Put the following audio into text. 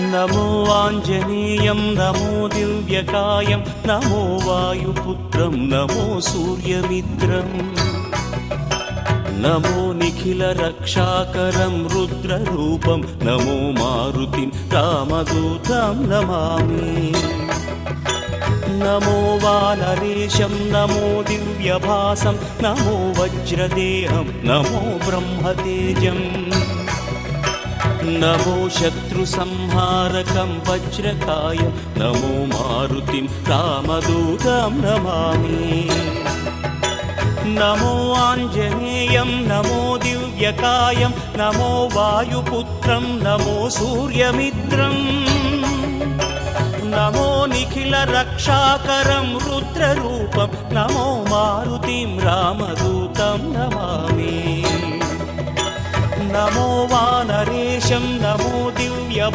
नमो आञ्जनेयं नमो दिव्यकायं नमो वायुपुत्रं नमो सूर्यमित्रम् नमो निखिलरक्षाकरं रुद्ररूपं नमो मारुतिं रामदूतं Namami. नमो वानरेशं नमो दिव्यभासं नमो वज्रदेहं नमो ब्रह्मतेजम् नमो शत्रुसंहारकं वज्रकायं नमो मारुतिं रामदूतं Namami. नमो आञ्जनेयं नमो दिव्यकायं नमो वायुपुत्रं नमो सूर्यमित्रम् नमो निखिलरक्षाकरं रुद्ररूपं नमो मारुतिं रामदूतं Namami. नमो वानरेशं नमो Divya